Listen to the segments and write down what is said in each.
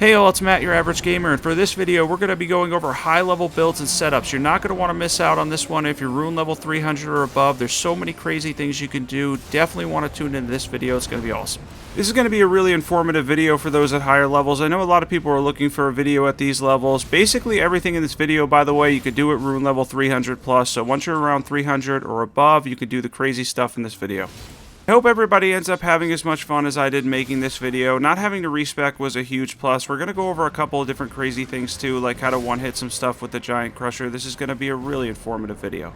Hey all, it's Matt, your average gamer, and for this video we're going to be going over high level builds and setups. You're not going to want to miss out on this one if you're rune level 300 or above. There's so many crazy things you can do. Definitely want to tune into this video. It's going to be awesome. This is going to be a really informative video for those at higher levels. I know a lot of people are looking for a video at these levels. Basically everything in this video, by the way, you could do at rune level 300 plus. So once you're around 300 or above, you can do the crazy stuff in this video. I hope everybody ends up having as much fun as I did making this video. Not having to respec was a huge plus. We're going to go over a couple of different crazy things too, like how to one-hit some stuff with the Giant Crusher. This is going to be a really informative video.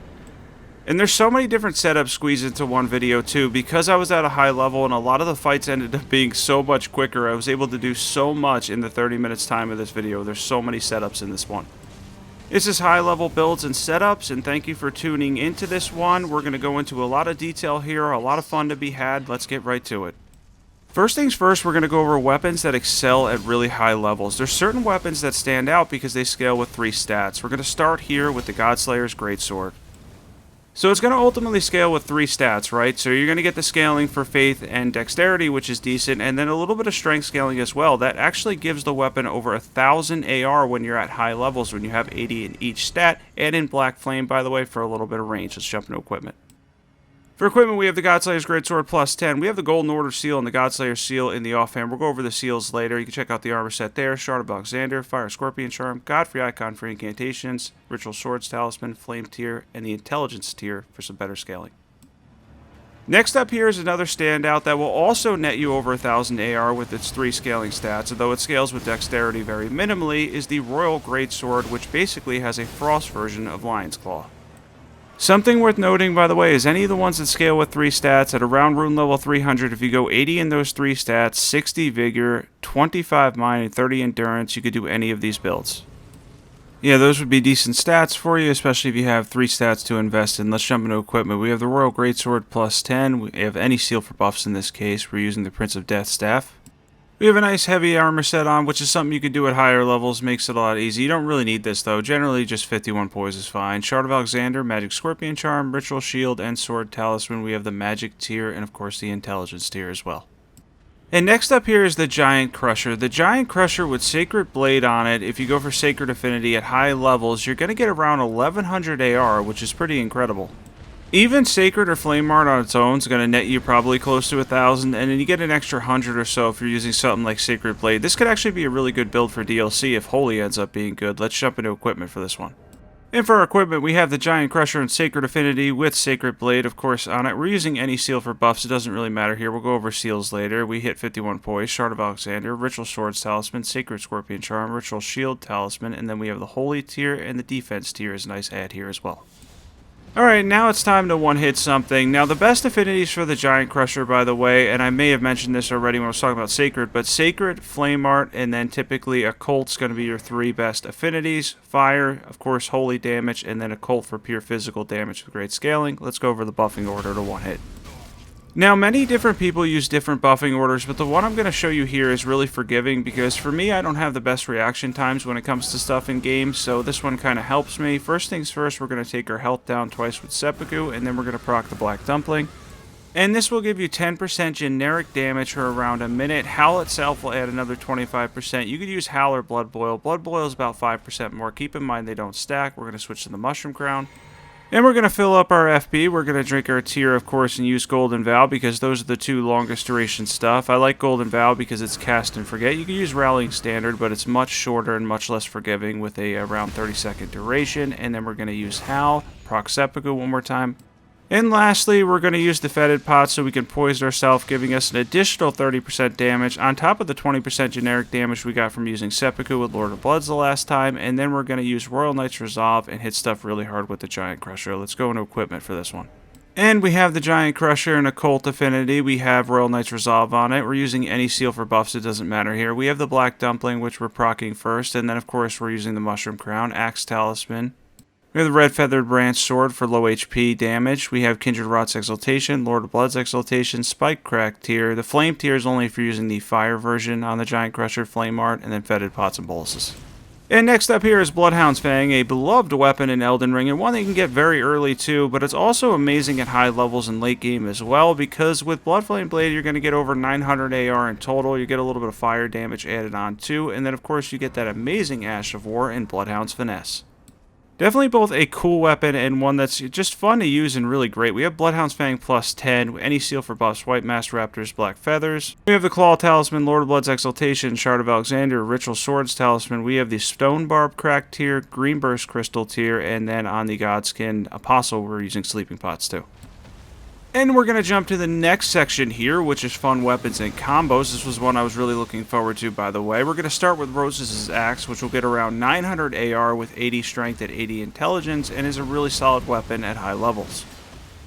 And there's so many different setups squeezed into one video too. Because I was at a high level and a lot of the fights ended up being so much quicker, I was able to do so much in the 30 minutes time of this video. There's so many setups in this one. This is high level builds and setups, and thank you for tuning into this one. We're going to go into a lot of detail here, a lot of fun to be had. Let's get right to it. First things first, we're going to go over weapons that excel at really high levels. There's certain weapons that stand out because they scale with 3 stats. We're going to start here with the Godslayer's Greatsword. So it's going to ultimately scale with 3 stats, right? So you're going to get the scaling for faith and dexterity, which is decent, and then a little bit of strength scaling as well. That actually gives the weapon over 1,000 AR when you're at high levels, when you have 80 in each stat, and in Black Flame, by the way, for a little bit of range. Let's jump into equipment. For equipment, we have the Godslayer's Greatsword plus 10. We have the Golden Order seal and the Godslayer seal in the offhand. We'll go over the seals later. You can check out the armor set there. Shard of Alexander, Fire Scorpion Charm, Godfrey Icon for Incantations, Ritual Swords Talisman, Flame tier, and the Intelligence tier for some better scaling. Next up here is another standout that will also net you over 1,000 AR with its 3 scaling stats, although it scales with dexterity very minimally, is the Royal Greatsword, which basically has a frost version of Lion's Claw. Something worth noting, by the way, is any of the ones that scale with 3 stats at around rune level 300, if you go 80 in those 3 stats, 60 vigor, 25 mind, and 30 endurance, you could do any of these builds. Yeah, those would be decent stats for you, especially if you have 3 stats to invest in. Let's jump into equipment. We have the Royal Greatsword plus 10. We have any seal for buffs in this case. We're using the Prince of Death staff. We have a nice heavy armor set on, which is something you can do at higher levels, makes it a lot easier. You don't really need this though, generally just 51 poise is fine. Shard of Alexander, Magic Scorpion Charm, Ritual Shield, and Sword Talisman. We have the Magic tier and of course the Intelligence tier as well. And next up here is the Giant Crusher. The Giant Crusher with Sacred Blade on it, if you go for Sacred Affinity at high levels, you're going to get around 1100 AR, which is pretty incredible. Even Sacred or Flame Art on its own is going to net you probably close to 1,000, and then you get an extra 100 or so if you're using something like Sacred Blade. This could actually be a really good build for DLC if Holy ends up being good. Let's jump into equipment for this one. And for our equipment, we have the Giant Crusher and Sacred Affinity with Sacred Blade, of course, on it. We're using any seal for buffs. It doesn't really matter here. We'll go over seals later. We hit 51 poise, Shard of Alexander, Ritual Swords Talisman, Sacred Scorpion Charm, Ritual Shield Talisman, and then we have the Holy tier and the Defense tier is a nice add here as well. Alright, now it's time to one-hit something. Now, the best affinities for the Giant Crusher, by the way, and I may have mentioned this already when I was talking about Sacred, but Sacred, Flame Art, and then typically Occult's going to be your 3 best affinities. Fire, of course, Holy damage, and then Occult for pure physical damage with great scaling. Let's go over the buffing order to one-hit. Now, many different people use different buffing orders, but the one I'm going to show you here is really forgiving because for me, I don't have the best reaction times when it comes to stuff in games, so this one kind of helps me. First things first, we're going to take our health down twice with Seppuku, and then we're going to proc the Black Dumpling. And this will give you 10% generic damage for around a minute. Howl itself will add another 25%. You could use Howl or Blood Boil. Blood Boil is about 5% more. Keep in mind they don't stack. We're going to switch to the Mushroom Crown. And we're going to fill up our FP. We're going to drink our tier, of course, and use Golden Vow because those are the 2 longest duration stuff. I like Golden Vow because it's cast and forget. You can use Rallying Standard, but it's much shorter and much less forgiving with a around 30-second duration. And then we're going to use Howl, proc Seppuku one more time. And lastly, we're going to use the Fetid Pot so we can poise ourselves, giving us an additional 30% damage on top of the 20% generic damage we got from using Seppuku with Lord of Bloods the last time. And then we're going to use Royal Knight's Resolve and hit stuff really hard with the Giant Crusher. Let's go into equipment for this one. And we have the Giant Crusher and Occult Affinity. We have Royal Knight's Resolve on it. We're using any seal for buffs. It doesn't matter here. We have the Black Dumpling, which we're proccing first. And then, of course, we're using the Mushroom Crown, Axe Talisman. We have the Red Feathered Branch Sword for low HP damage. We have Kindred Rot's Exaltation, Lord of Blood's Exaltation, Spike Crack tier. The Flame tier is only if you're using the Fire version on the Giant Crusher, Flame Art, and then Fetid Pots and Boluses. And next up here is Bloodhound's Fang, a beloved weapon in Elden Ring, and one that you can get very early too, but it's also amazing at high levels in late game as well, because with Bloodflame Blade you're going to get over 900 AR in total, you get a little bit of fire damage added on too, and then of course you get that amazing Ash of War in Bloodhound's Finesse. Definitely both a cool weapon and one that's just fun to use and really great. We have Bloodhound's Fang plus 10, any seal for buffs, White Masked Raptors, Black Feathers. We have the Claw Talisman, Lord of Blood's Exaltation, Shard of Alexander, Ritual Swords Talisman. We have the Stone Barb Crack tier, Green Burst Crystal tier, and then on the Godskin Apostle we're using Sleeping Pots too. And we're going to jump to the next section here, which is fun weapons and combos. This was one I was really looking forward to, by the way. We're going to start with Rosus Axe, which will get around 900 AR with 80 strength at 80 intelligence, and is a really solid weapon at high levels.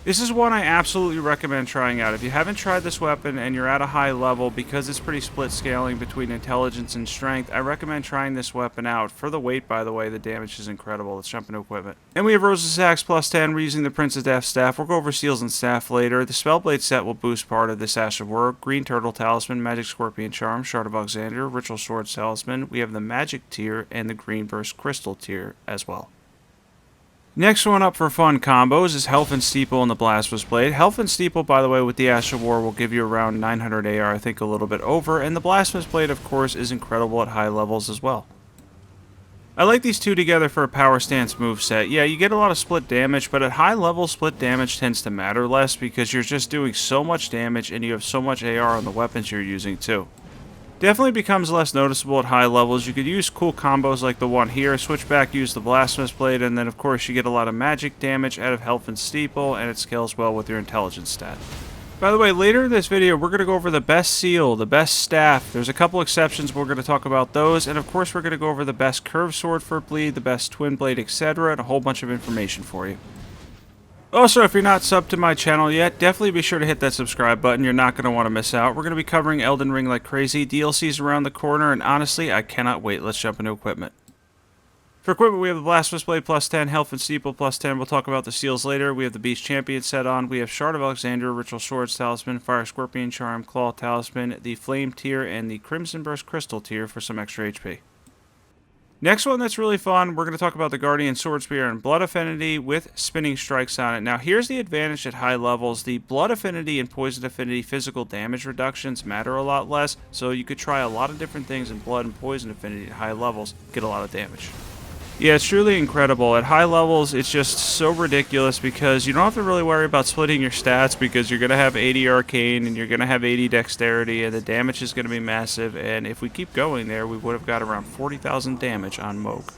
This is one I absolutely recommend trying out. If you haven't tried this weapon and you're at a high level, because it's pretty split scaling between intelligence and strength, I recommend trying this weapon out. For the weight, by the way, the damage is incredible. Let's jump into equipment. And we have Rosus Axe plus 10. We're using the Princess Death Staff. We'll go over Seals and Staff later. The Spellblade set will boost part of this Ash of War. Green Turtle Talisman, Magic Scorpion Charm, Shard of Alexander, Ritual Swords Talisman. We have the Magic tier and the Green Burst Crystal tier as well. Next one up for fun combos is Helphen Steeple and the Blasphemous Blade. Helphen Steeple, by the way, with the Ash of War will give you around 900 AR, I think a little bit over, and the Blasphemous Blade, of course, is incredible at high levels as well. I like these two together for a power stance moveset. Yeah, you get a lot of split damage, but at high levels, split damage tends to matter less because you're just doing so much damage and you have so much AR on the weapons you're using too. Definitely becomes less noticeable at high levels. You could use cool combos like the one here, switch back, use the Blasphemous Blade, and then of course you get a lot of magic damage out of Helphen Steeple, and it scales well with your intelligence stat. By the way, later in this video we're going to go over the best seal, the best staff. There's a couple exceptions, we're going to talk about those, and of course we're going to go over the best curved sword for bleed, the best twin blade, etc., and a whole bunch of information for you. Also, if you're not subbed to my channel yet, definitely be sure to hit that subscribe button. You're not going to want to miss out. We're going to be covering Elden Ring like crazy. DLC's around the corner, and honestly, I cannot wait. Let's jump into equipment. For equipment, we have the Blasphemous Blade plus 10, Helphen Steeple plus 10. We'll talk about the seals later. We have the Beast Champion set on. We have Shard of Alexander, Ritual Swords Talisman, Fire Scorpion Charm, Claw Talisman, the Flame tier, and the Crimson Burst Crystal tier for some extra HP. Next one that's really fun, we're going to talk about the Guardian Sword Spear and Blood Affinity with Spinning Strikes on it. Now here's the advantage at high levels. The Blood Affinity and Poison Affinity physical damage reductions matter a lot less, so you could try a lot of different things in Blood and Poison Affinity at high levels, get a lot of damage. Yeah, it's truly incredible. At high levels, it's just so ridiculous because you don't have to really worry about splitting your stats because you're going to have 80 Arcane and you're going to have 80 Dexterity and the damage is going to be massive. And if we keep going there, we would have got around 40,000 damage on Moog.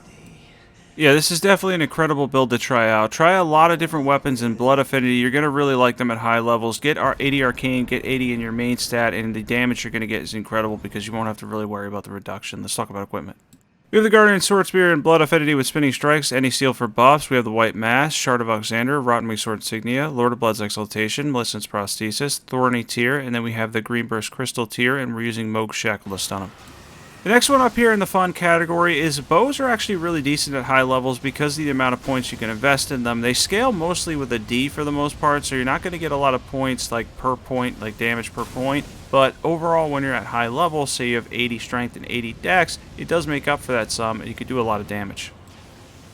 Yeah, this is definitely an incredible build to try out. Try a lot of different weapons in Blood Affinity. You're going to really like them at high levels. Get 80 Arcane, get 80 in your main stat, and the damage you're going to get is incredible because you won't have to really worry about the reduction. Let's talk about equipment. We have the Guardian Sword Spear and Blood Affinity with Spinning Strikes, any seal for buffs. We have the White Mask, Shard of Alexander, Rottenwing Sword Insignia, Lord of Blood's Exaltation, Millicent's Prosthesis, Thorny tier, and then we have the Green Burst Crystal tier, and we're using Moog's Shackle to stun him. The next one up here in the fun category is bows are actually really decent at high levels because of the amount of points you can invest in them. They scale mostly with a D for the most part, so you're not going to get a lot of points like per point, like damage per point. But overall, when you're at high levels, say you have 80 strength and 80 dex, it does make up for that sum, and you can do a lot of damage.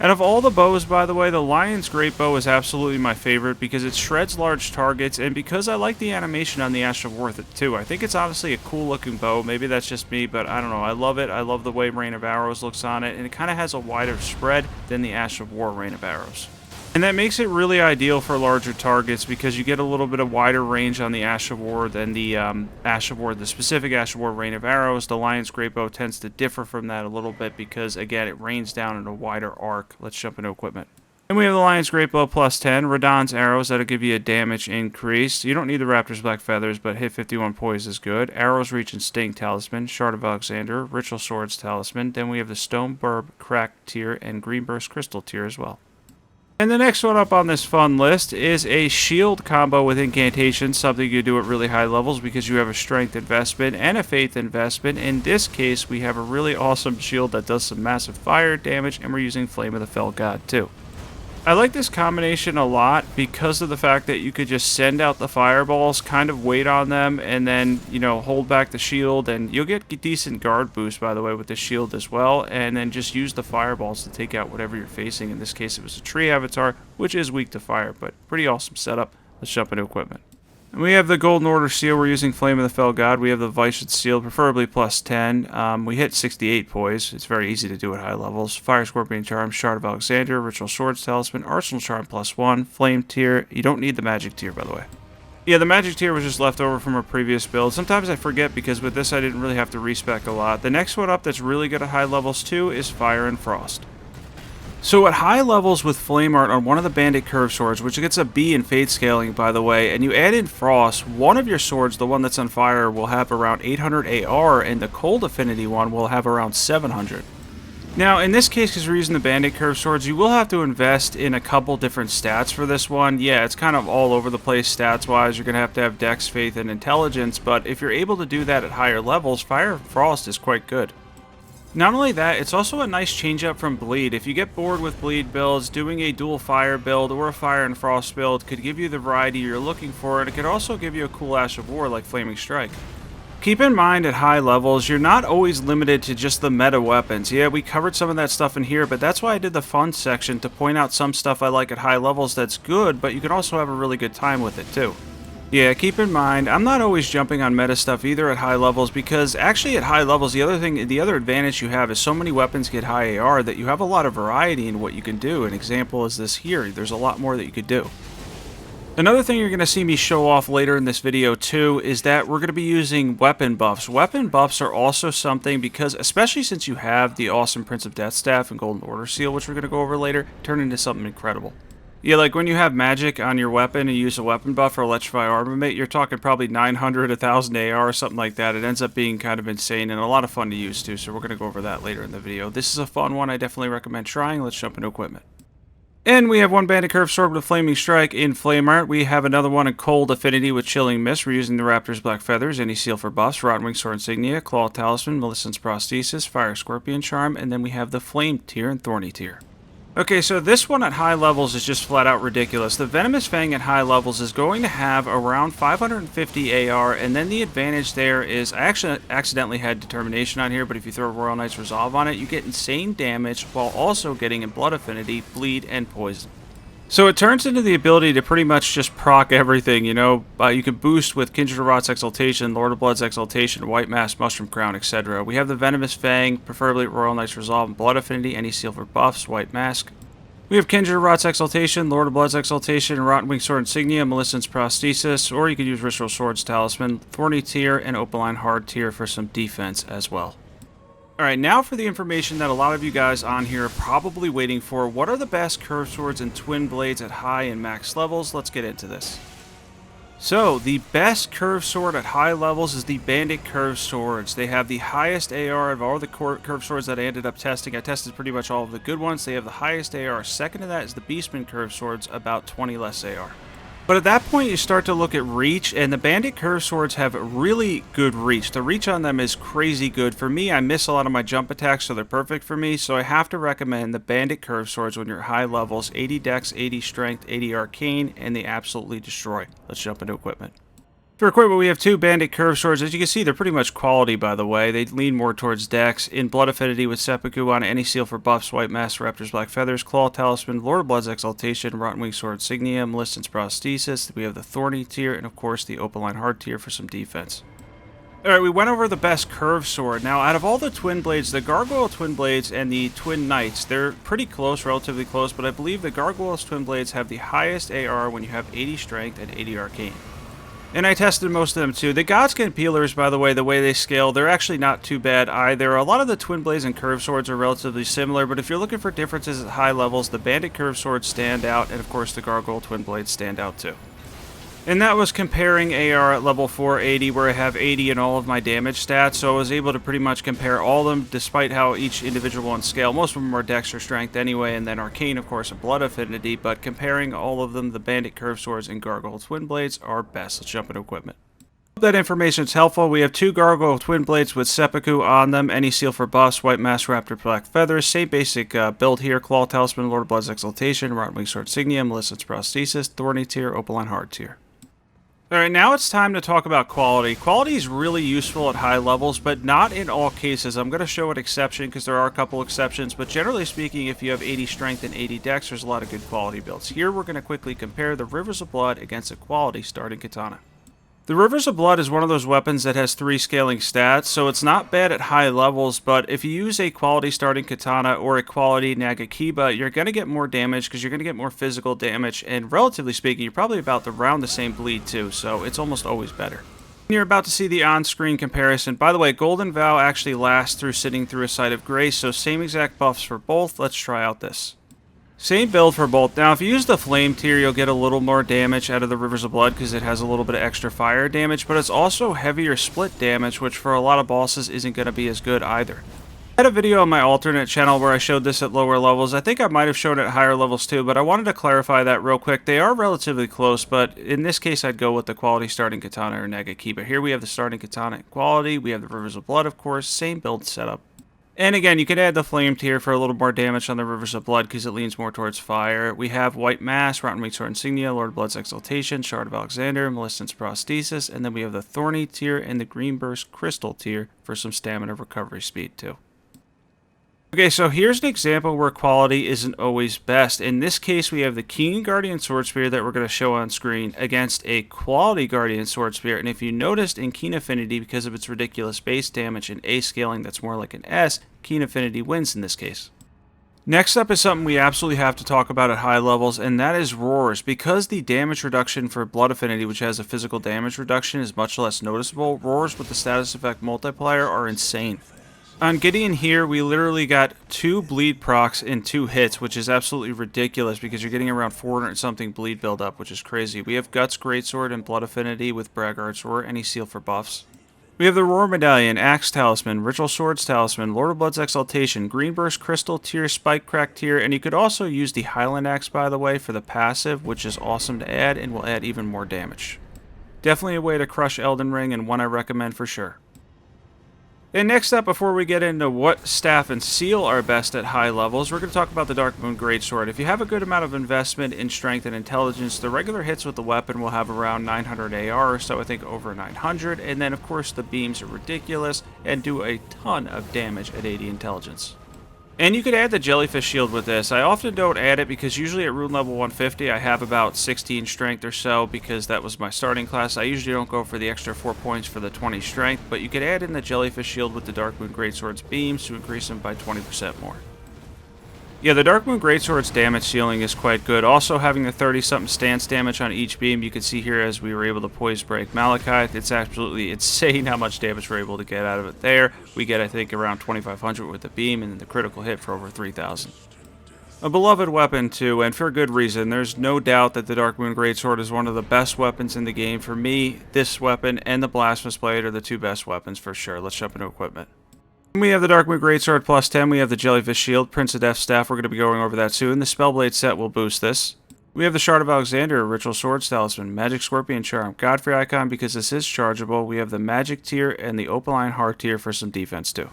Out of all the bows, by the way, the Lion's Greatbow is absolutely my favorite because it shreds large targets, and because I like the animation on the Ash of War too. I think it's honestly a cool looking bow. Maybe that's just me, but I don't know. I love it. I love the way Rain of Arrows looks on it, and it kind of has a wider spread than the Ash of War Rain of Arrows. And that makes it really ideal for larger targets because you get a little bit of wider range on the Ash of War than the the specific Ash of War Rain of Arrows. The Lion's Greatbow tends to differ from that a little bit because, again, it rains down in a wider arc. Let's jump into equipment. And we have the Lion's Greatbow plus 10, Radahn's Arrows, that'll give you a damage increase. You don't need the Raptor's Black Feathers, but hit 51 poise is good. Arrows, Reach, and Sting Talisman, Shard of Alexander, Ritual Swords Talisman. Then we have the Stone Barb Crack tier and Green Burst Crystal tier as well. And the next one up on this fun list is a shield combo with Incantations, something you do at really high levels because you have a strength investment and a faith investment. In this case, we have a really awesome shield that does some massive fire damage, and we're using Flame of the Fell God too. I like this combination a lot because of the fact that you could just send out the fireballs, kind of wait on them, and then, you know, hold back the shield, and you'll get decent guard boost, by the way, with the shield as well, and then just use the fireballs to take out whatever you're facing. In this case, it was a tree avatar, which is weak to fire, but pretty awesome setup. Let's jump into equipment. And we have the Golden Order seal. We're using Flame of the Fell God. We have the Vicious seal, preferably plus 10. We hit 68 poise. It's very easy to do at high levels. Fire Scorpion Charm, Shard of Alexander, Ritual Swords Talisman, Arsenal Charm plus 1, Flame tier. You don't need the Magic tier, by the way. Yeah, the Magic tier was just left over from a previous build. Sometimes I forget because with this I didn't really have to respec a lot. The next one up that's really good at high levels too is Fire and Frost. So at high levels with Flame Art on one of the Bandit Curve Swords, which gets a B in Fate Scaling, by the way, and you add in Frost, one of your swords, the one that's on fire, will have around 800 AR, and the Cold Affinity one will have around 700. Now, in this case, because we're using the Bandit Curve Swords, you will have to invest in a couple different stats for this one. Yeah, it's kind of all over the place stats-wise. You're going to have Dex, Faith, and Intelligence, but if you're able to do that at higher levels, Fire and Frost is quite good. Not only that, it's also a nice change up from Bleed. If you get bored with Bleed builds, doing a dual fire build or a Fire and Frost build could give you the variety you're looking for, and it could also give you a cool Ash of War like Flaming Strike. Keep in mind at high levels, you're not always limited to just the meta weapons. Yeah, we covered some of that stuff in here, but that's why I did the fun section to point out some stuff I like at high levels that's good, but you can also have a really good time with it too. Yeah, keep in mind, I'm not always jumping on meta stuff either at high levels because actually at high levels, the other advantage you have is so many weapons get high AR that you have a lot of variety in what you can do. An example is this here. There's a lot more that you could do. Another thing you're going to see me show off later in this video too is that we're going to be using weapon buffs. Weapon buffs are also something because, especially since you have the awesome Prince of Death Staff and Golden Order Seal, which we're going to go over later, turn into something incredible. Yeah, like when you have magic on your weapon and you use a weapon buff or electrify armament, you're talking probably 900, 1000 AR or something like that. It ends up being kind of insane and a lot of fun to use too, so we're going to go over that later in the video. This is a fun one I definitely recommend trying. Let's jump into equipment. And we have one Bandit Curve Sword with a Flaming Strike in Flame Art. We have another one in Cold Affinity with Chilling Mist. We're using the Raptor's Black Feathers, any seal for buffs, Rotten Wing Sword Insignia, Claw Talisman, Millicent's Prosthesis, Fire Scorpion Charm, and then we have the Flame tier and Thorny tier. Okay, so this one at high levels is just flat out ridiculous. The Venomous Fang at high levels is going to have around 550 AR, and then the advantage there is, I actually accidentally had Determination on here, but if you throw Royal Knight's Resolve on it, you get insane damage while also getting in Blood Affinity, Bleed, and Poison. So it turns into the ability to pretty much just proc everything, you know. You can boost with Kindred of Rot's Exaltation, Lord of Blood's Exaltation, White Mask, Mushroom Crown, etc. We have the Venomous Fang, preferably Royal Knight's Resolve and Blood Affinity, any seal for buffs, White Mask. We have Kindred of Rot's Exaltation, Lord of Blood's Exaltation, Rotten Wing Sword Insignia, Millicent's Prosthesis, or you could use Ritual Swords Talisman, Thorny tier, and Opaline Hard tier for some defense as well. Alright, now for the information that a lot of you guys on here are probably waiting for. What are the best curved swords and twin blades at high and max levels? Let's get into this. So, the best curved sword at high levels is the Bandit Curved Swords. They have the highest AR of all the curved swords that I ended up testing. I tested pretty much all of the good ones. They have the highest AR. Second to that is the Beastman Curved Swords, about 20 less AR. But at that point, you start to look at reach, and the Bandit Curve Swords have really good reach. The reach on them is crazy good. For me, I miss a lot of my jump attacks, so they're perfect for me. So I have to recommend the Bandit Curve Swords when you're at high levels. 80 Dex, 80 Strength, 80 Arcane, and they absolutely destroy. Let's jump into equipment. For equipment, we have two Bandit Curve Swords. As you can see, they're pretty much quality, by the way. They lean more towards Dex. In Blood Affinity with Seppuku on any seal for buffs, White Mask, Raptor's Black Feathers, Claw Talisman, Lord of Blood's Exaltation, Rotten Wing Sword Insignia, Millicent's Prosthesis. We have the Thorny tier, and of course the Opaline Hard tier for some defense. Alright, we went over the best curved sword. Now, out of all the twin blades, the Gargoyle Twinblades and the Twin Knights, they're pretty close, relatively close, but I believe the Gargoyle's Twinblades have the highest AR when you have 80 Strength and 80 Arcane. And I tested most of them too. The Godskin Peelers, by the way they scale, they're actually not too bad either. A lot of the Twin Blades and Curved Swords are relatively similar, but if you're looking for differences at high levels, the Bandit Curved Swords stand out, and of course the Gargoyle Twinblades stand out too. And that was comparing AR at level 480, where I have 80 in all of my damage stats, so I was able to pretty much compare all of them, despite how each individual one scale. Most of them are Dex or Strength anyway, and then Arcane, of course, and Blood Affinity, but comparing all of them, the Bandit Curved Swords and Gargoyle Twinblades are best. Let's jump into equipment. That information is helpful. We have 2 Gargoyle Twinblades with seppuku on them. Any seal for buffs, white mask raptor, black feathers. Same basic build here. Claw Talisman, Lord of Blood's Exaltation, Rotten Wing Sword Signia, Melissa's Prosthesis, Thorny Tier, Opaline Hard Tier. Alright, now it's time to talk about quality. Quality is really useful at high levels, but not in all cases. I'm going to show an exception because there are a couple exceptions, but generally speaking, if you have 80 strength and 80 dex, there's a lot of good quality builds. Here we're going to quickly compare the Rivers of Blood against a quality starting katana. The Rivers of Blood is one of those weapons that has 3 scaling stats, so it's not bad at high levels, but if you use a quality starting katana or a quality Nagakiba, you're going to get more damage because you're going to get more physical damage, and relatively speaking, you're probably about around the same bleed too, so it's almost always better. You're about to see the on-screen comparison. By the way, Golden Vow actually lasts through sitting through a Site of Grace, so same exact buffs for both. Let's try out this. Same build for both. Now, if you use the Flame tier, you'll get a little more damage out of the Rivers of Blood because it has a little bit of extra fire damage, but it's also heavier split damage, which for a lot of bosses isn't going to be as good either. I had a video on my alternate channel where I showed this at lower levels. I think I might have shown it at higher levels too, but I wanted to clarify that real quick. They are relatively close, but in this case, I'd go with the quality starting katana or Nagakiba. Here we have the starting katana quality. We have the Rivers of Blood, of course. Same build setup. And again, you can add the Flame tier for a little more damage on the Rivers of Blood because it leans more towards fire. We have White Mask, Rotten Wing Sword Insignia, Lord of Blood's Exaltation, Shard of Alexander, Melissa's Prosthesis, and then we have the Thorny tier and the Green Burst Crystal tier for some stamina recovery speed too. Okay, so here's an example where quality isn't always best. In this case, we have the Keen Guardian Sword Spear that we're going to show on screen against a quality Guardian Sword Spear. And if you noticed in Keen Affinity, because of its ridiculous base damage and A scaling that's more like an S, Keen Affinity wins in this case. Next up is something we absolutely have to talk about at high levels, and that is Roars. Because the damage reduction for Blood Affinity, which has a physical damage reduction, is much less noticeable, Roars with the status effect multiplier are insane. On Gideon here, we literally got 2 bleed procs in 2 hits, which is absolutely ridiculous because you're getting around 400 something bleed buildup, which is crazy. We have Guts Greatsword and Blood Affinity with Braggart's Roar, any seal for buffs. We have the Roar Medallion, Axe Talisman, Ritual Swords Talisman, Lord of Blood's Exaltation, Green Burst Crystal tier, Spike Crack tier, and you could also use the Highland Axe, by the way, for the passive, which is awesome to add and will add even more damage. Definitely a way to crush Elden Ring and one I recommend for sure. And next up, before we get into what staff and seal are best at high levels, we're going to talk about the Darkmoon Greatsword. If you have a good amount of investment in strength and intelligence, the regular hits with the weapon will have around 900 AR or so, I think over 900, and then of course the beams are ridiculous and do a ton of damage at 80 intelligence. And you could add the Jellyfish Shield with this. I often don't add it because usually at rune level 150 I have about 16 strength or so because that was my starting class. I usually don't go for the extra 4 points for the 20 strength, but you could add in the Jellyfish Shield with the Darkmoon Greatsword's beams to increase them by 20% more. Yeah, the Darkmoon Greatsword's damage ceiling is quite good. Also having the 30-something stance damage on each beam, you can see here as we were able to poise break Malachite. It's absolutely insane how much damage we're able to get out of it there. We get, I think, around 2,500 with the beam, and then the critical hit for over 3,000. A beloved weapon, too, and for good reason. There's no doubt that the Darkmoon Greatsword is one of the best weapons in the game. For me, this weapon and the Blasphemous Blade are the 2 best weapons for sure. Let's jump into equipment. We have the Darkmoon Greatsword plus 10, we have the Jellyfish Shield, Prince of Death Staff, we're going to be going over that soon. The Spellblade set will boost this. We have the Shard of Alexander, Ritual Swords Talisman, Magic Scorpion Charm, Godfrey Icon because this is chargeable. We have the Magic tier and the Opaline Heart tier for some defense too.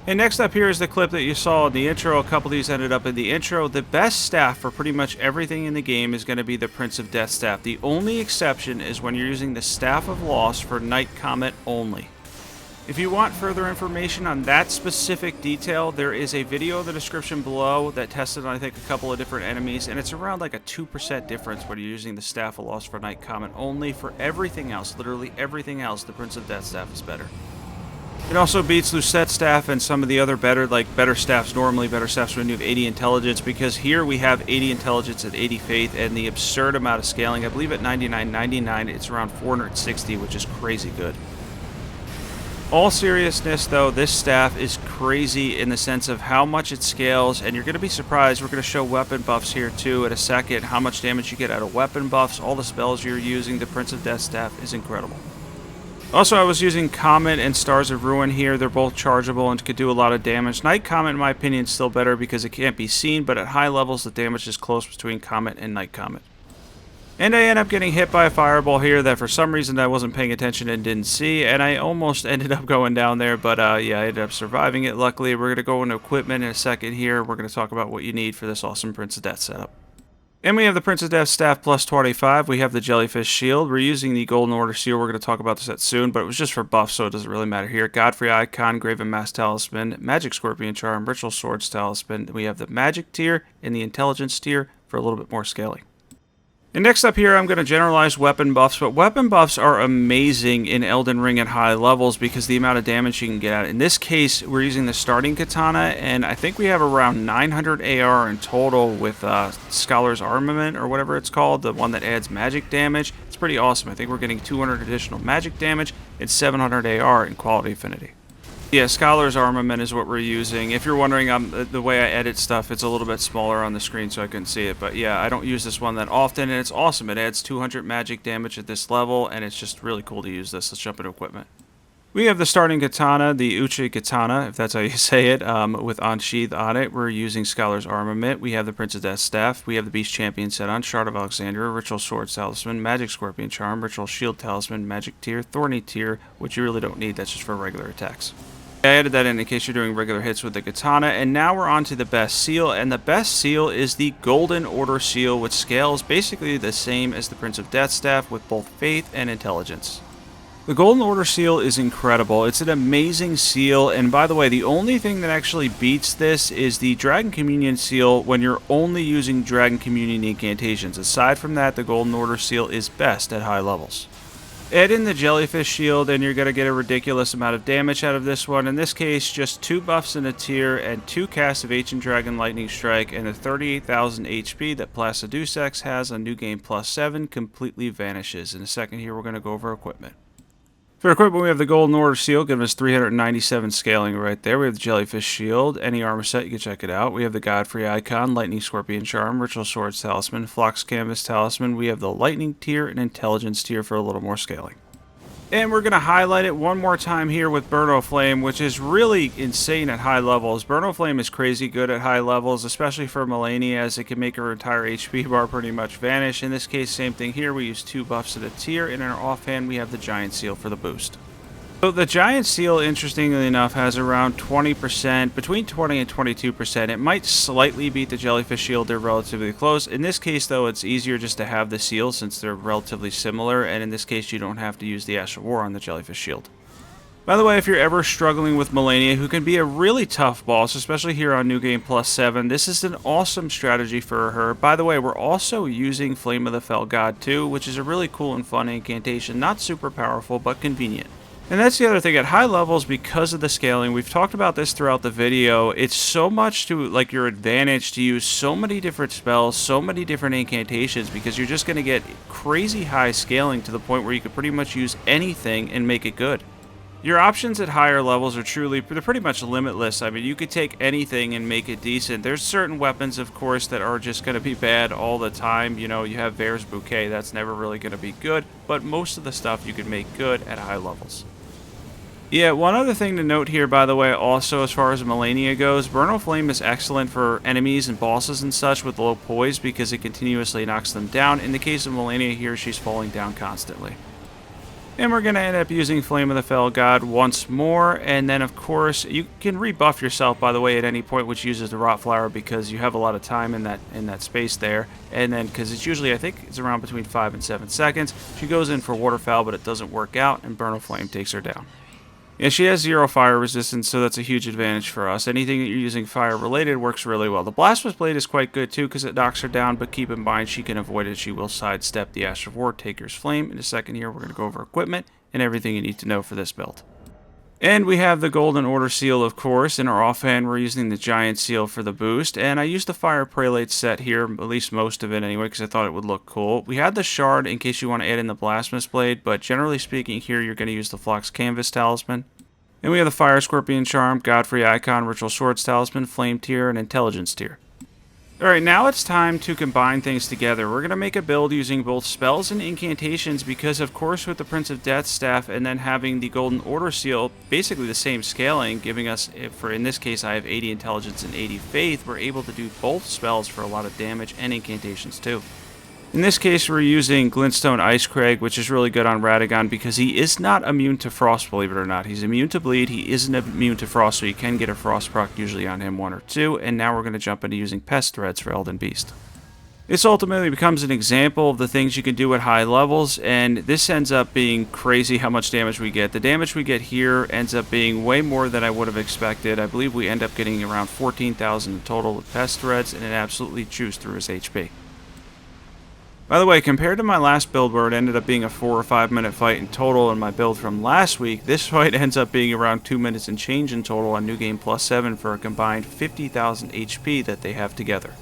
And next up here is the clip that you saw in the intro. A couple of these ended up in the intro. The best staff for pretty much everything in the game is going to be the Prince of Death Staff. The only exception is when you're using the Staff of Loss for Night Comet only. If you want further information on that specific detail, there is a video in the description below that tested on, I think, a couple of different enemies, and it's around like a 2% difference when you're using the Staff of Loss for Night Comet only. For everything else, literally everything else, the Prince of Death Staff is better. It also beats Lucette Staff and some of the other better staffs normally, better staffs when you have 80 intelligence, because here we have 80 intelligence and 80 faith, and the absurd amount of scaling. I believe at 99.99 it's around 460, which is crazy good. All seriousness though, this staff is crazy in the sense of how much it scales, and you're going to be surprised. We're going to show weapon buffs here too in a second, how much damage you get out of weapon buffs, all the spells you're using. The Prince of Death Staff is incredible. Also, I was using Comet and Stars of Ruin here. They're both chargeable and could do a lot of damage. Night Comet, in my opinion, is still better because it can't be seen, but at high levels the damage is close between Comet and Night Comet. And I end up getting hit by a fireball here that for some reason I wasn't paying attention and didn't see, and I almost ended up going down there, but yeah, I ended up surviving it. Luckily, we're going to go into equipment in a second here. We're going to talk about what you need for this awesome Prince of Death setup. And we have the Prince of Death staff plus 25. We have the Jellyfish shield. We're using the Golden Order seal. We're going to talk about this soon, but it was just for buff, so it doesn't really matter here. Godfrey icon, Graven Mask talisman, Magic Scorpion charm, Ritual Swords talisman. We have the Magic tier and the Intelligence tier for a little bit more scaling. And next up here, I'm going to generalize weapon buffs, but weapon buffs are amazing in Elden Ring at high levels because the amount of damage you can get out. In this case, we're using the starting katana, and I think we have around 900 AR in total with Scholar's Armament, or whatever it's called, the one that adds magic damage. It's pretty awesome. I think we're getting 200 additional magic damage and 700 AR in quality affinity. Yeah, Scholar's Armament is what we're using. If you're wondering, the way I edit stuff, it's a little bit smaller on the screen so I couldn't see it. But yeah, I don't use this one that often, and it's awesome. It adds 200 magic damage at this level, and it's just really cool to use this. Let's jump into equipment. We have the starting katana, the Uchigatana, if that's how you say it, with Unsheath on it. We're using Scholar's Armament. We have the Prince of Death staff. We have the Beast Champion set on, Shard of Alexandria, Ritual Swords talisman, Magic Scorpion charm, Ritual Shield talisman, Magic tier, Thorny tier, which you really don't need. That's just for regular attacks. I added that in case you're doing regular hits with the katana, and now we're on to the best seal, and the best seal is the Golden Order seal, which scales basically the same as the Prince of Death staff with both faith and intelligence. The Golden Order seal is incredible. It's an amazing seal, and by the way, the only thing that actually beats this is the Dragon Communion seal when you're only using Dragon Communion incantations. Aside from that, the Golden Order seal is best at high levels. Add in the Jellyfish shield and you're going to get a ridiculous amount of damage out of this one. In this case, just 2 buffs in a tier and 2 casts of Ancient Dragon Lightning Strike, and the 38,000 HP that Deus Ex has on New Game Plus 7 completely vanishes. In a second here, we're going to go over equipment. For equipment, we have the Golden Order seal, giving us 397 scaling right there. We have the Jellyfish shield, any armor set, you can check it out. We have the Godfrey icon, Lightning Scorpion charm, Ritual Swords talisman, Phlox Canvas talisman. We have the Lightning tier and Intelligence tier for a little more scaling. And we're going to highlight it one more time here with Burno Flame, which is really insane at high levels. Burno Flame is crazy good at high levels, especially for Malenia, as it can make her entire HP bar pretty much vanish. In this case, same thing here. We use 2 buffs at a tier, and in our offhand, we have the Giant Seal for the boost. So the Giant Seal, interestingly enough, has around 20%, between 20 and 22%. It might slightly beat the Jellyfish shield. They're relatively close. In this case, though, it's easier just to have the seal since they're relatively similar, and in this case, you don't have to use the Ash of War on the Jellyfish shield. By the way, if you're ever struggling with Malenia, who can be a really tough boss, especially here on New Game Plus 7, this is an awesome strategy for her. By the way, we're also using Flame of the Fell God too, which is a really cool and fun incantation. Not super powerful, but convenient. And that's the other thing, at high levels, because of the scaling, we've talked about this throughout the video, it's so much to like your advantage to use so many different spells, so many different incantations, because you're just going to get crazy high scaling to the point where you could pretty much use anything and make it good. Your options at higher levels are they're pretty much limitless. I mean, you could take anything and make it decent. There's certain weapons, of course, that are just going to be bad all the time. You know, you have Vare's Bouquet, that's never really going to be good, but most of the stuff you can make good at high levels. Yeah, one other thing to note here, by the way, also as far as Malenia goes, Burno Flame is excellent for enemies and bosses and such with low poise because it continuously knocks them down. In the case of Malenia here, she's falling down constantly. And we're going to end up using Flame of the Fell God once more, and then of course you can rebuff yourself, by the way, at any point, which uses the Rot Flower because you have a lot of time in that space there. And then because it's usually, I think it's around between 5 and 7 seconds, she goes in for Waterfowl, but it doesn't work out, and Burno Flame takes her down. Yeah, she has 0 fire resistance, so that's a huge advantage for us. Anything that you're using fire-related works really well. The Blasphemous Blade is quite good, too, because it knocks her down, but keep in mind she can avoid it. She will sidestep the Ash of War, Taker's Flame. In a second here, we're going to go over equipment and everything you need to know for this build. And we have the Golden Order seal, of course. In our offhand, we're using the Giant Seal for the boost. And I used the Fire Prelate set here, at least most of it anyway, because I thought it would look cool. We had the Shard in case you want to add in the Blasphemous Blade, but generally speaking here, you're going to use the Phlox Canvas Talisman. And we have the Fire Scorpion Charm, Godfrey Icon, Ritual Swords Talisman, Flame Tier, and Intelligence Tier. Alright, now it's time to combine things together. We're going to make a build using both spells and incantations because, of course, with the Prince of Death staff and then having the Golden Order seal, basically the same scaling, giving us, in this case I have 80 Intelligence and 80 Faith, we're able to do both spells for a lot of damage and incantations too. In this case, we're using Glintstone Icecrag, which is really good on Radagon because he is not immune to Frost, believe it or not. He's immune to Bleed, he isn't immune to Frost, so you can get a Frost proc usually on him 1 or 2, and now we're going to jump into using Pest Threads for Elden Beast. This ultimately becomes an example of the things you can do at high levels, and this ends up being crazy how much damage we get. The damage we get here ends up being way more than I would have expected. I believe we end up getting around 14,000 in total with Pest Threads, and it absolutely chews through his HP. By the way, compared to my last build where it ended up being a 4 or 5 minute fight in total in my build from last week, this fight ends up being around 2 minutes and change in total on New Game Plus 7 for a combined 50,000 HP that they have together.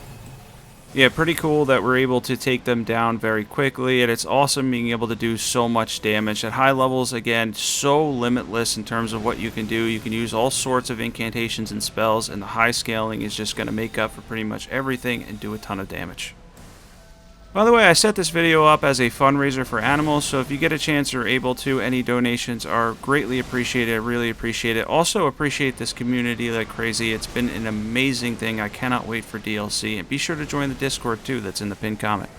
Yeah, pretty cool that we're able to take them down very quickly, and it's awesome being able to do so much damage. At high levels, again, so limitless in terms of what you can do. You can use all sorts of incantations and spells, and the high scaling is just going to make up for pretty much everything and do a ton of damage. By the way, I set this video up as a fundraiser for animals, so if you get a chance or are able to, any donations are greatly appreciated. I really appreciate it. Also appreciate this community like crazy. It's been an amazing thing. I cannot wait for DLC, and be sure to join the Discord too that's in the pinned comment.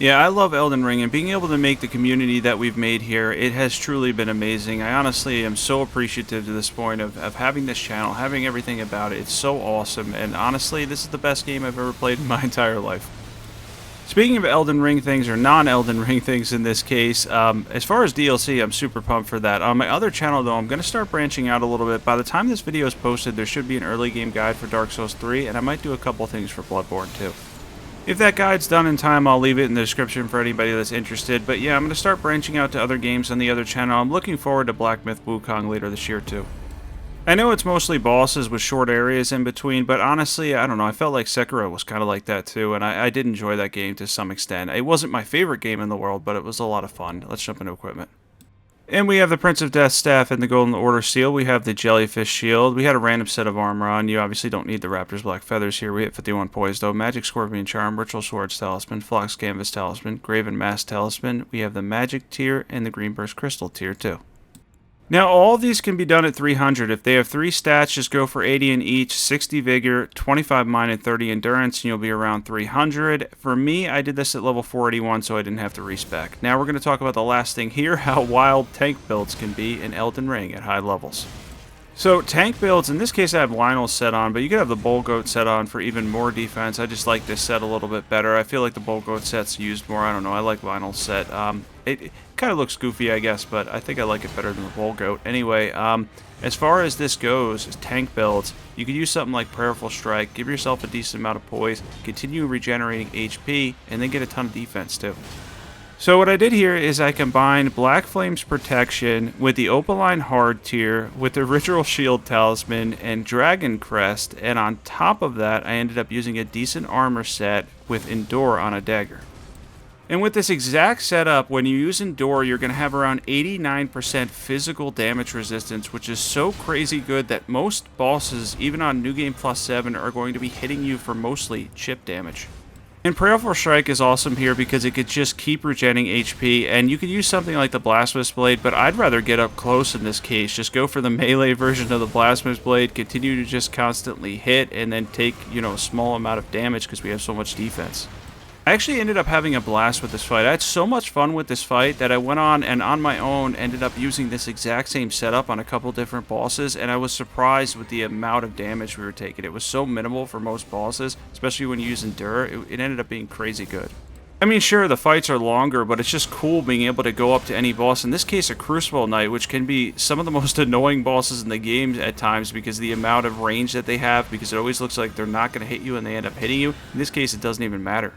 Yeah, I love Elden Ring, and being able to make the community that we've made here, it has truly been amazing. I honestly am so appreciative to this point of having this channel, having everything about it. It's so awesome, and honestly, this is the best game I've ever played in my entire life. Speaking of Elden Ring things, or non-Elden Ring things in this case, as far as DLC, I'm super pumped for that. On my other channel, though, I'm going to start branching out a little bit. By the time this video is posted, there should be an early game guide for Dark Souls 3, and I might do a couple things for Bloodborne, too. If that guide's done in time, I'll leave it in the description for anybody that's interested. But yeah, I'm going to start branching out to other games on the other channel. I'm looking forward to Black Myth Wukong later this year, too. I know it's mostly bosses with short areas in between, but honestly, I don't know, I felt like Sekiro was kind of like that too, and I did enjoy that game to some extent. It wasn't my favorite game in the world, but it was a lot of fun. Let's jump into equipment. And we have the Prince of Death's Staff and the Golden Order Seal. We have the Jellyfish Shield. We had a random set of armor on. You obviously don't need the Raptor's Black Feathers here. We hit 51 poise though. Magic Scorpion Charm, Ritual Swords Talisman, Phlox Canvas Talisman, Graven Mask Talisman. We have the Magic tier and the Green Burst Crystal tier too. Now, all of these can be done at 300. If they have 3 stats, just go for 80 in each, 60 Vigor, 25 Mind, and 30 Endurance, and you'll be around 300. For me, I did this at level 481, so I didn't have to respec. Now, we're going to talk about the last thing here, how wild tank builds can be in Elden Ring at high levels. So, tank builds, in this case I have Lionel's set on, but you could have the Bull Goat set on for even more defense. I just like this set a little bit better. I feel like the Bull Goat set's used more. I don't know, I like Lionel's set. It kind of looks goofy, I guess, but I think I like it better than the Bull Goat. Anyway, as far as this goes, as tank builds, you could use something like Prayerful Strike, give yourself a decent amount of poise, continue regenerating HP, and then get a ton of defense too. So what I did here is I combined Black Flame's Protection with the Opaline Hard tier with the Ritual Shield Talisman and Dragon Crest, and on top of that I ended up using a decent armor set with Endure on a dagger. And with this exact setup, when you use Endure, you're going to have around 89% physical damage resistance, which is so crazy good that most bosses, even on New Game Plus 7, are going to be hitting you for mostly chip damage. And Prayerful Strike is awesome here because it could just keep regenerating HP, and you could use something like the Blasphemous Blade, but I'd rather get up close in this case. Just go for the melee version of the Blasphemous Blade, continue to just constantly hit, and then take, a small amount of damage because we have so much defense. I actually ended up having a blast with this fight. I had so much fun with this fight that I went on and on my own ended up using this exact same setup on a couple different bosses, and I was surprised with the amount of damage we were taking. It was so minimal for most bosses, especially when you use Endure. It ended up being crazy good. I mean, sure, the fights are longer, but it's just cool being able to go up to any boss. In this case, a Crucible Knight, which can be some of the most annoying bosses in the game at times because of the amount of range that they have, because it always looks like they're not going to hit you and they end up hitting you. In this case, it doesn't even matter.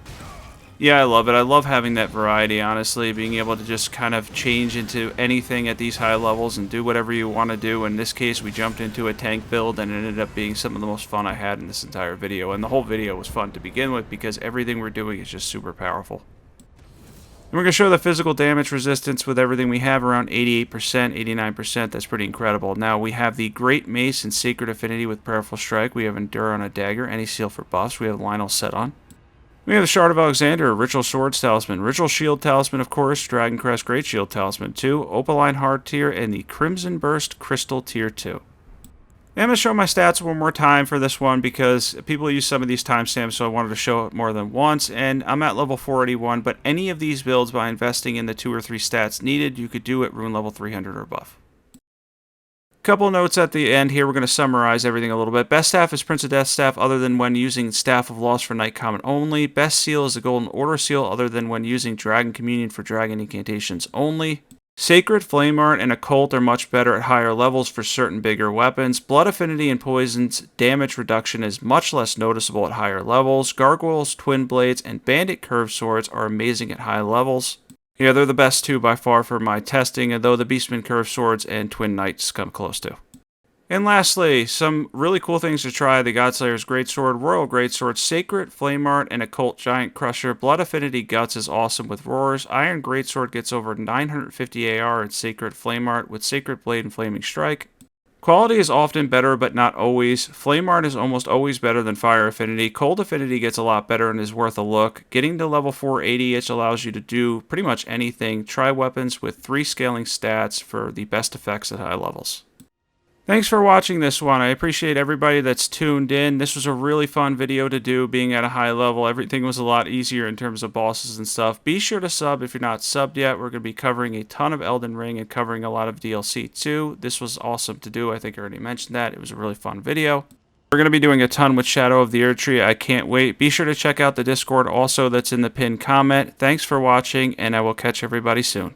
Yeah, I love it. I love having that variety, honestly, being able to just kind of change into anything at these high levels and do whatever you want to do. In this case, we jumped into a tank build and it ended up being some of the most fun I had in this entire video. And the whole video was fun to begin with because everything we're doing is just super powerful. And we're going to show the physical damage resistance with everything we have around 88%, 89%. That's pretty incredible. Now, we have the Great Mace and Sacred Affinity with Prayerful Strike. We have Endure on a dagger, any seal for buffs. We have Lionel set on. We have the Shard of Alexander, Ritual Swords Talisman, Ritual Shield Talisman, of course, Dragon Crest Great Shield Talisman 2, Opaline Hard tier, and the Crimson Burst Crystal tier 2. And I'm going to show my stats one more time for this one because people use some of these timestamps, so I wanted to show it more than once. And I'm at level 481, but any of these builds, by investing in the 2 or 3 stats needed, you could do it rune level 300 or above. Couple notes at the end here. We're going to summarize everything a little bit. Best staff is Prince of Death staff other than when using Staff of Loss for Night Common only. Best seal is the Golden Order seal other than when using Dragon Communion for Dragon Incantations only. Sacred, Flame Art, and Occult are much better at higher levels for certain bigger weapons. Blood Affinity and Poison's damage reduction is much less noticeable at higher levels. Gargoyles, Twinblades, and Bandit Curved Swords are amazing at high levels. Yeah, they're the best two by far for my testing, and though the Beastman Curved Swords and Twin Knights come close to. And lastly, some really cool things to try: the Godslayer's Greatsword, Royal Greatsword, Sacred, Flame Art, and Occult Giant Crusher. Blood Affinity Guts is awesome with Roars. Iron Greatsword gets over 950 AR and Sacred Flame Art with Sacred Blade and Flaming Strike. Quality is often better, but not always. Flame Art is almost always better than Fire Affinity. Cold Affinity gets a lot better and is worth a look. Getting to level 480, it allows you to do pretty much anything. Try weapons with 3 scaling stats for the best effects at high levels. Thanks for watching this one. I appreciate everybody that's tuned in. This was a really fun video to do, being at a high level. Everything was a lot easier in terms of bosses and stuff. Be sure to sub if you're not subbed yet. We're going to be covering a ton of Elden Ring and covering a lot of DLC too. This was awesome to do. I think I already mentioned that. It was a really fun video. We're going to be doing a ton with Shadow of the Erdtree. I can't wait. Be sure to check out the Discord also that's in the pinned comment. Thanks for watching, and I will catch everybody soon.